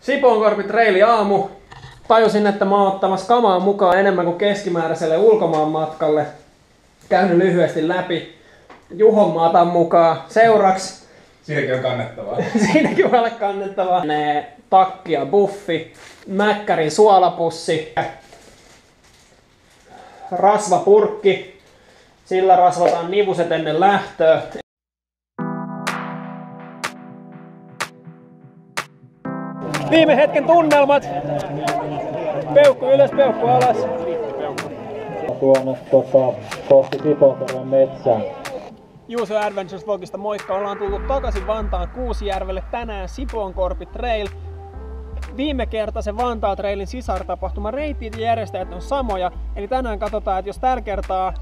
Sipoonkorpi Trail aamu. Tajusin, että mä oon ottamassa kamaa mukaan enemmän kuin keskimääräiselle ulkomaan matkalle. Käynyt lyhyesti läpi. Juhon mä otan mukaan seuraksi. Siinäkin on kannettavaa. Siinäkin on alle kannettavaa. Ne takki ja buffi, Mäkkärin suolapussi, rasvapurkki. Sillä rasvataan nivuset ennen lähtöä. Viime hetken tunnelmat. Peukku ylös, peukku alas. Tuonne kohti Sipoonkorven metsään. Juuso Adventures Vlogista moikka! Ollaan tullut takaisin Vantaan Kuusijärvelle tänään Sipoonkorpi Trail. Viime kerta se Vantaa Trailin sisartapahtuma reitit ja järjestäjät on samoja. Eli tänään katsotaan, että jos tällä kertaa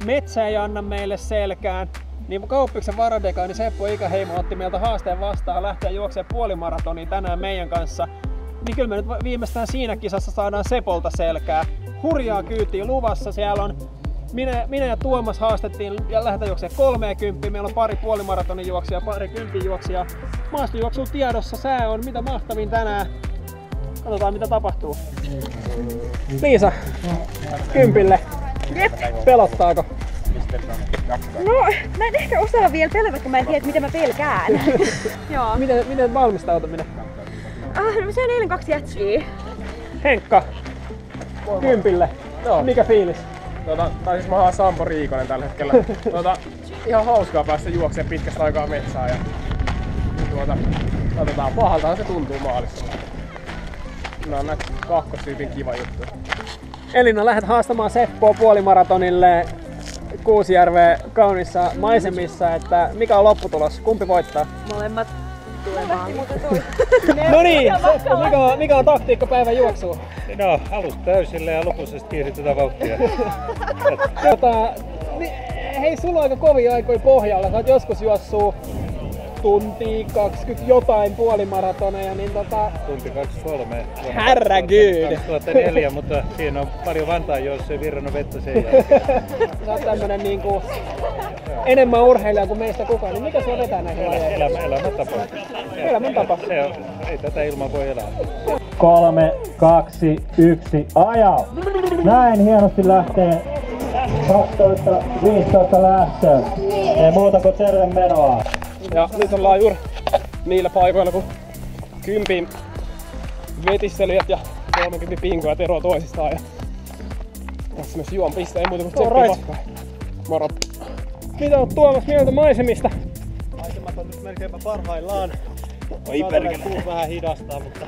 metsä ei anna meille selkään, niin Kauppiksen varadekaani Seppo Ikäheimo otti meiltä haasteen vastaan lähteä juoksemaan puolimaratonia tänään meidän kanssa. Niin kyllä me nyt viimeistään siinä kisassa saadaan Sepolta selkää. Hurjaa kyytiä luvassa. Siellä on minä ja Tuomas haastettiin ja lähdetään juoksemaan 30. Meillä on pari puolimaratonin juoksia, pari 10 juoksia. Maastojuoksu tiedossa, sää on mitä mahtavin tänään. Katsotaan mitä tapahtuu. Liisa, 10. Jep. Pelottaako? No, mä en ehkä osaa vielä pelätä, kun mä en tiedä, mitä mä pelkään. Joo. Miten valmistautuminen? No, se on eilen 2 jätskiä. Henkka, 10. Joo. Mikä fiilis? Tai siis mä oon Sampo Riikonen tällä hetkellä. Ihan hauskaa päästä juoksemaan pitkästä aikaa metsään ja katsotaan, pahaltahan se tuntuu maalissa. No näitä kakkostyypin kiva juttu. Elina, lähdet haastamaan Seppoa puolimaratonille Kuusijärven kaunissa maisemissa, että mikä on lopputulos? Kumpi voittaa? Molemmat tulemaan. No niin, Seppo, mikä on taktiikka päivän juoksuun? No, alusta täysillä ja lopussa kiihdytetään vauhtia. Hei, sulla on aika kovia aikoja pohjalla. Sä oot joskus juossut tunti 20 jotain puolimaratoneja, niin Tunti 23. Herregud! 2004, mutta siinä on paljon Vantaan juossa ja virrannut vettä sen jälkeen. Sä oot tämmönen niinku enemmän urheilija kuin meistä kukaan, niin mikä sua vetää näihin lajeihin? Elämäntapa. Elämäntapa. Ei tätä ilman voi elää. 3, 2, 1, aja! Näin hienosti lähtee 12-15 lähtöä. Ei muuta kuin terve menoa. Ja nyt ollaan juuri niillä paikoilla, kun 10 vetistelijät ja 30 pinkoja eroa toisistaan. Ja tässä myös juon piste, ei muuta kuin tseppi matkaan. Moro! Mitä oot Tuomas mieltä maisemista? Maisemat on nyt melkeinpä parhaillaan. Oi perkele! Kuus vähän hidastaa, mutta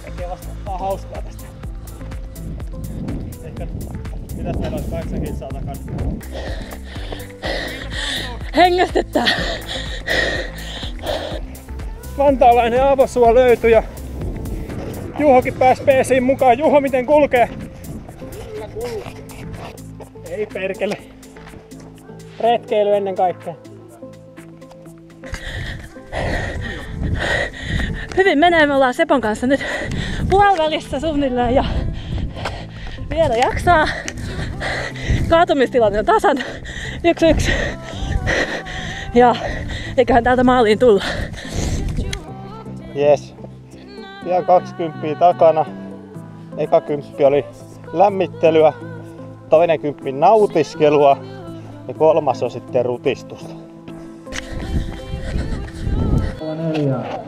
Tekee vasta hauskaa tästä. ehkä mitäs meillä olisi 8 kilsaa takana? Hengästettä! Vantaalainen avosuo löytyi ja Juhokin pääsi peesiin mukaan. Juho, miten kulkee? Ei perkele. Retkeily ennen kaikkea. Hyvin menee, me ollaan Sepon kanssa nyt puolivälissä suunnilleen ja vielä jaksaa. Kaatumistilanne on tasan 1-1. Ja eiköhän täältä maaliin tulla. Jes. Pian 20 takana. Eka 10 oli lämmittelyä, toinen 10 nautiskelua ja 3 on sitten rutistusta.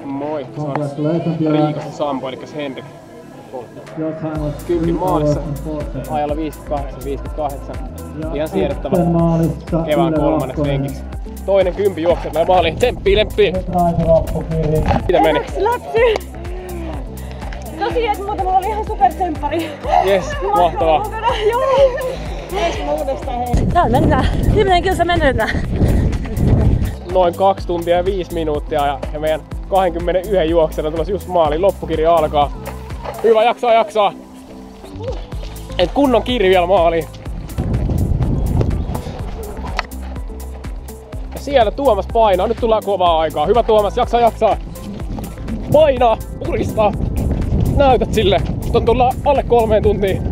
Moi, se on Riikosen Sampo, eli Henrik. 10 maalissa, ajalla 58-58. Ihan siedettävä kevään 3. lenkiksi. Toinen 10 juoksee meidän maaliin. Lemppii! Mitä meni? Läpsy! Tosi jees, mutta mulla oli ihan supertsemppari. Jes, mahtavaa. Joo! Täällä mennään. Viimeinen kilsa meneillään. Noin 2 tuntia ja 5 minuuttia ja meidän 21 juoksella tulossa just maaliin. Loppukirja alkaa. Hyvä, jaksaa. Et kunnon kiri vielä maaliin. Ja siellä Tuomas painaa. Nyt tullaan kovaa aikaa. Hyvä Tuomas, jaksaa. Painaa, puristaa. Näytät sille. Nyt tullaan alle 3 tuntiin.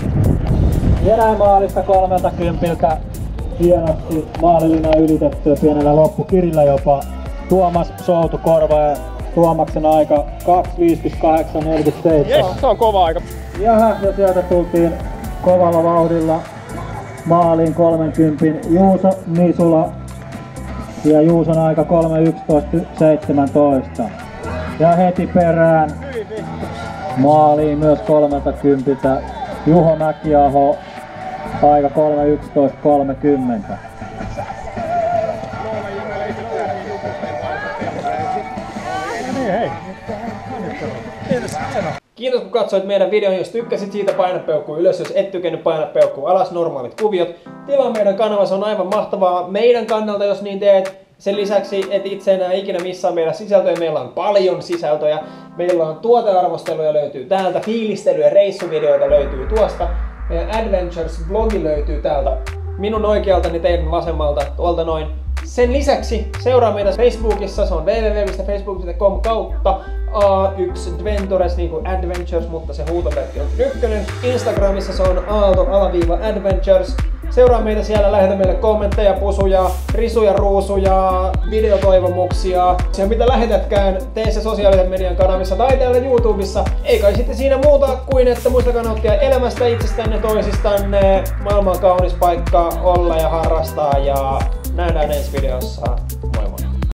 Erämaalista 30 hienosti maalilina ylitettyä pienellä loppukirillä jopa. Tuomas soutu korva ja Tuomaksen aika 2.58.47. Yes, se on kova aika. Jaha, ja sieltä tultiin kovalla vauhdilla maaliin 30 Juuso Nisula. Ja Juuson aika 3.11.17. Ja heti perään maaliin myös 30 Juho Mäkiaho, aika 3.11.30. Kiitos kun katsoit meidän videon. Jos tykkäsit siitä, paina peukkuu ylös. Jos et tykännyt, paina peukkuu alas. Normaalit kuviot. Tilaa meidän kanava, se on aivan mahtavaa meidän kannalta, jos niin teet. Sen lisäksi et itse enää ikinä missaa meidän sisältöjä. Meillä on paljon sisältöjä. Meillä on tuotearvosteluja löytyy täältä. Fiilistelyjä, reissuvideoita löytyy tuosta. Meidän Adventures-blogi löytyy täältä minun oikealtani, teidän vasemmalta, tuolta noin. Sen lisäksi seuraa meitä Facebookissa, se on www.facebook.com kautta A1Adventures, niin kuin Adventures, mutta se huutomerkki on 1. Instagramissa se on aalto_adventures. Seuraa meitä siellä, lähetä meille kommentteja, pusuja, risuja, ruusuja, videotoivomuksia. Ja mitä lähetätkään, tee se sosiaalisen median kanavissa tai täällä YouTubessa. Ei kai sitten siinä muuta kuin, että muistakaa nauttia elämästä, itsestänne, toisistanne. Maailma on kaunis paikka olla ja harrastaa ja nähdään ensi videossa.